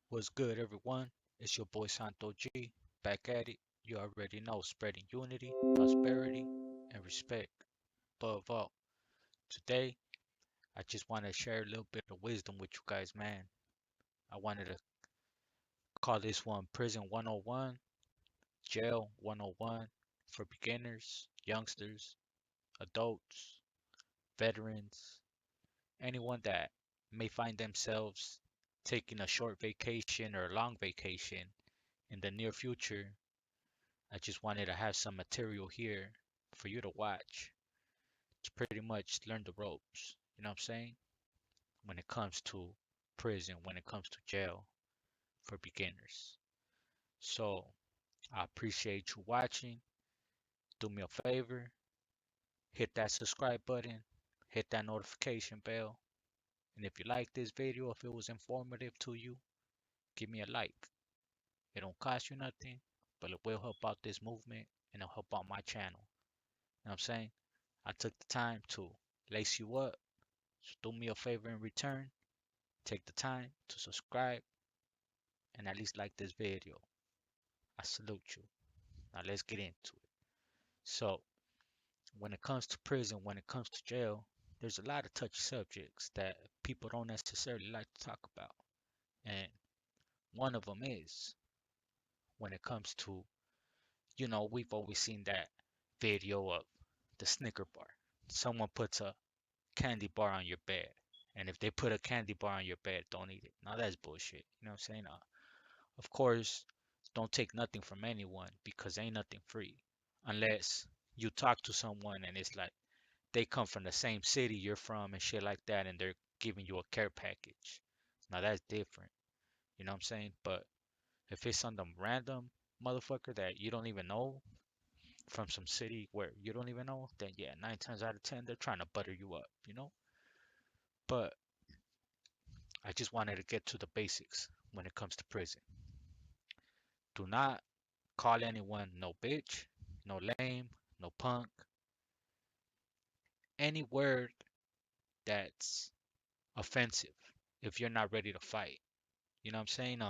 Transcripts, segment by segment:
What's good, everyone? It's your boy Santo G, back at it. You already know, spreading unity, prosperity, and respect. Above all, today, I just want to share a little bit of wisdom with you guys, man. I wanted to call this one Prison 101, Jail 101 for beginners, youngsters, adults, veterans, anyone that may find themselves taking a short vacation or a long vacation in the near future. I just wanted to have some material here for you to watch to pretty much learn the ropes. You know what I'm saying? When it comes to prison, when it comes to jail for beginners. So I appreciate you watching. Do me a favor, hit that subscribe button, hit that notification bell. And if you like this video, if it was informative to you, give me a like. It don't cost you nothing, but it will help out this movement and it'll help out my channel. You know what I'm saying? I took the time to lace you up. So do me a favor in return. Take the time to subscribe and at least like this video. I salute you. Now let's get into it. So when it comes to prison, when it comes to jail, there's a lot of touchy subjects that people don't necessarily like to talk about. And one of them is when it comes to, we've always seen that video of the Snicker bar. Someone puts a candy bar on your bed. And if they put a candy bar on your bed, don't eat it. Now that's bullshit. You know what I'm saying? Of course, don't take nothing from anyone because ain't nothing free. Unless you talk to someone and it's like they come from the same city you're from and shit like that and they're giving you a care package. Now that's different. You know what I'm saying? But if it's some random motherfucker that you don't even know from some city where you don't even know, then yeah, 9 times out of 10, they're trying to butter you up. But I just wanted to get to the basics when it comes to prison. Do not call anyone no bitch, no lame, no punk, any word that's offensive if you're not ready to fight. You know what I'm saying?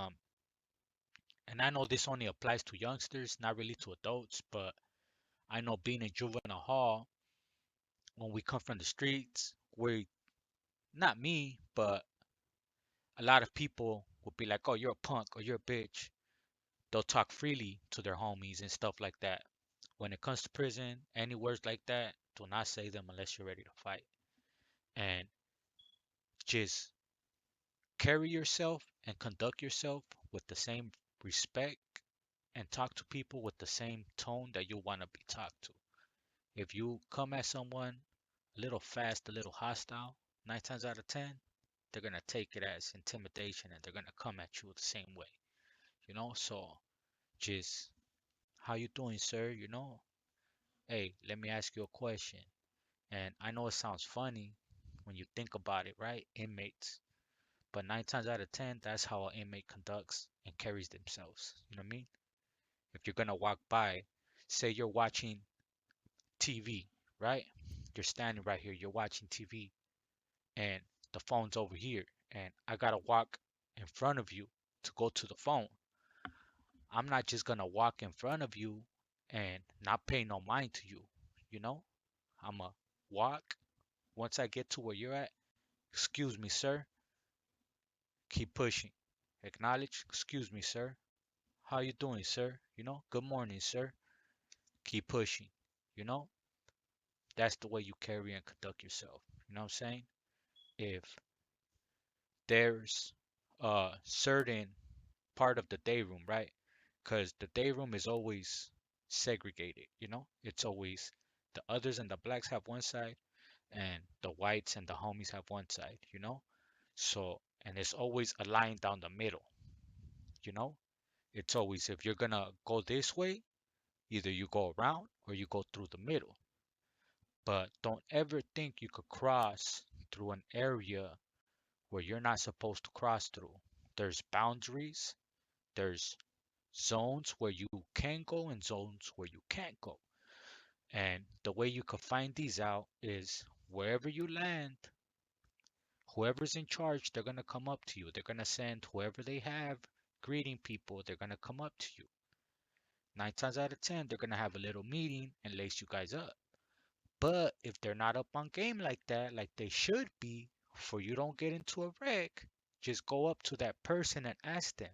And I know this only applies to youngsters, not really to adults, but I know being in juvenile hall, when we come from the streets, we not me, but a lot of people would be like, "Oh, you're a punk or you're a bitch." They'll talk freely to their homies and stuff like that. When it comes to prison, any words like that, do not say them unless you're ready to fight. And just carry yourself and conduct yourself with the same respect and talk to people with the same tone that you want to be talked to. If you come at someone a little fast, a little hostile, 9 times out of 10, they're gonna take it as intimidation and they're gonna come at you the same way. So just how you doing, sir? Hey, let me ask you a question. And I know it sounds funny when you think about it, right? Inmates. But 9 times out of 10, that's how an inmate conducts and carries themselves. You know what I mean? If you're gonna walk by, say you're watching TV, right? You're standing right here, you're watching TV, and the phone's over here, and I gotta walk in front of you to go to the phone. I'm not just gonna walk in front of you and not pay no mind to you, you know? I'ma walk. Once I get to where you're at, excuse me, sir. Keep pushing. Acknowledge. Excuse me, sir. How you doing, sir? Good morning, sir. Keep pushing. You know, that's the way you carry and conduct yourself. You know what I'm saying? If there's a certain part of the day room, right? Because the day room is always segregated, It's always the others and the blacks have one side and the whites and the homies have one side. So, and it's always a line down the middle, you know? It's always if you're gonna go this way, either you go around or you go through the middle. But don't ever think you could cross through an area where you're not supposed to cross through. There's boundaries, there's zones where you can go and zones where you can't go. And the way you could find these out is wherever you land, Whoever's in charge, they're gonna come up to you. They're gonna send whoever they have greeting people. They're gonna come up to you. 9 times out of 10, they're gonna have a little meeting and lace you guys up. But if they're not up on game like that, like they should be, for you don't get into a wreck, just go up to that person and ask them,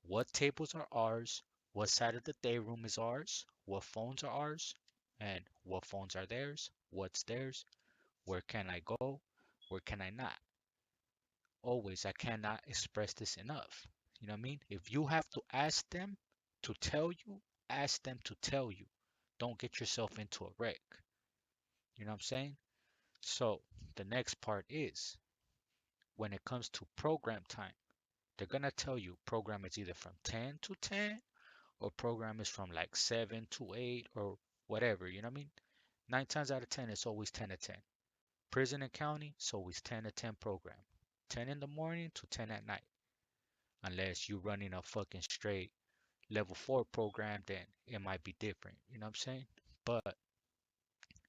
what tables are ours? What side of the day room is ours? What phones are ours? And what phones are theirs? What's theirs? Where can I go? Where can I not? Always, I cannot express this enough. You know what I mean? If you have to ask them to tell you, ask them to tell you. Don't get yourself into a wreck. You know what I'm saying? So, the next part is when it comes to program time, they're going to tell you program is either from 10 to 10 or program is from like 7 to 8 or whatever. You know what I mean? 9 times out of 10, it's always 10 to 10. Prison and county, it's always 10 to 10 program. 10 in the morning to 10 at night. Unless you're running a fucking straight level 4 program, then it might be different. You know what I'm saying? But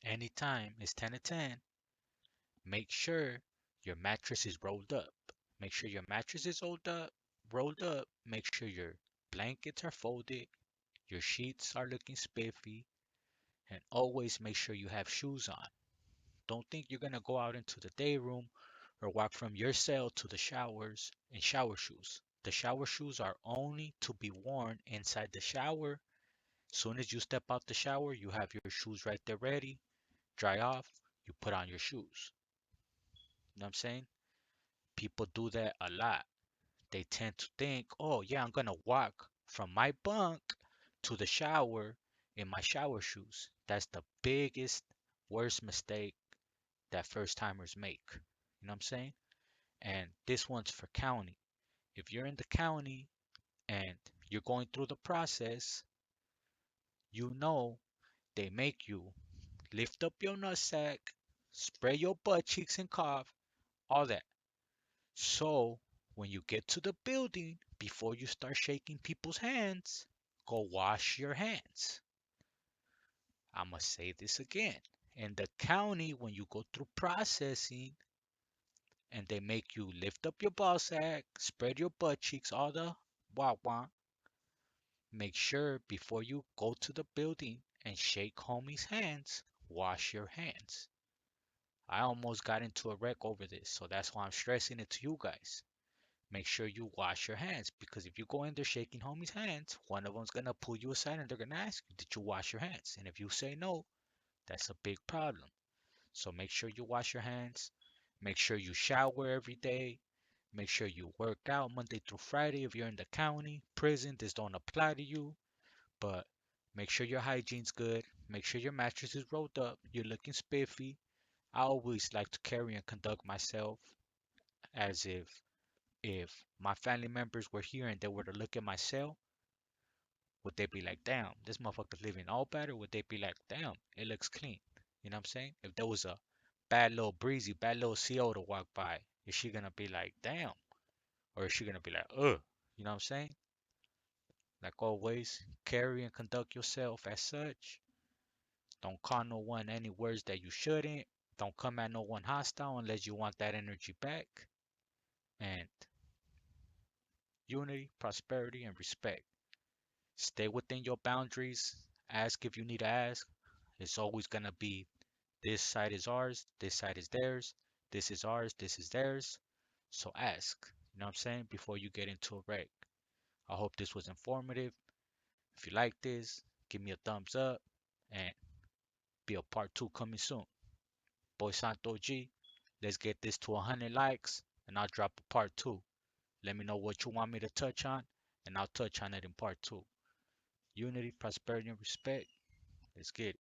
anytime it's 10 to 10, make sure your mattress is rolled up. Make sure your mattress is rolled up. Make sure your blankets are folded, your sheets are looking spiffy, and always make sure you have shoes on. Don't think you're gonna go out into the day room or walk from your cell to the showers in shower shoes. The shower shoes are only to be worn inside the shower. Soon as you step out the shower, you have your shoes right there ready, dry off, you put on your shoes. You know what I'm saying? People do that a lot. They tend to think, oh, yeah, I'm going to walk from my bunk to the shower in my shower shoes. That's the biggest, worst mistake that first timers make. You know what I'm saying? And this one's for county. If you're in the county and you're going through the process, you know they make you lift up your nutsack, spray your butt cheeks and cough, all that. So when you get to the building, before you start shaking people's hands, go wash your hands. I'm going to say this again. In the county, when you go through processing and they make you lift up your ball sack, spread your butt cheeks, all the wah wah, make sure before you go to the building and shake homies' hands, wash your hands. I almost got into a wreck over this, so that's why I'm stressing it to you guys. Make sure you wash your hands because if you go in there shaking homies' hands, one of them's gonna pull you aside and they're gonna ask you, did you wash your hands? And if you say no, that's a big problem. So make sure you wash your hands. Make sure you shower every day. Make sure you work out Monday through Friday if you're in the county. Prison, this don't apply to you. But make sure your hygiene's good. Make sure your mattress is rolled up. You're looking spiffy. I always like to carry and conduct myself as if my family members were here and they were to look at my cell, would they be like, damn, this motherfucker's living all bad, or would they be like, damn, it looks clean? You know what I'm saying? If there was a bad little breezy, bad little CO to walk by, is she gonna be like, damn? Or is she gonna be like, ugh? You know what I'm saying? Like always, carry and conduct yourself as such. Don't call no one any words that you shouldn't. Don't come at no one hostile unless you want that energy back. And unity, prosperity, and respect. Stay within your boundaries. Ask if you need to ask. It's always going to be this side is ours, this side is theirs, this is ours, this is theirs. So ask, you know what I'm saying, before you get into a wreck. I hope this was informative. If you like this, give me a thumbs up and be a part 2 coming soon. Boy Santo G, let's get this to 100 likes and I'll drop a part 2. Let me know what you want me to touch on and I'll touch on it in part 2. Unity, prosperity, and respect. Let's get it.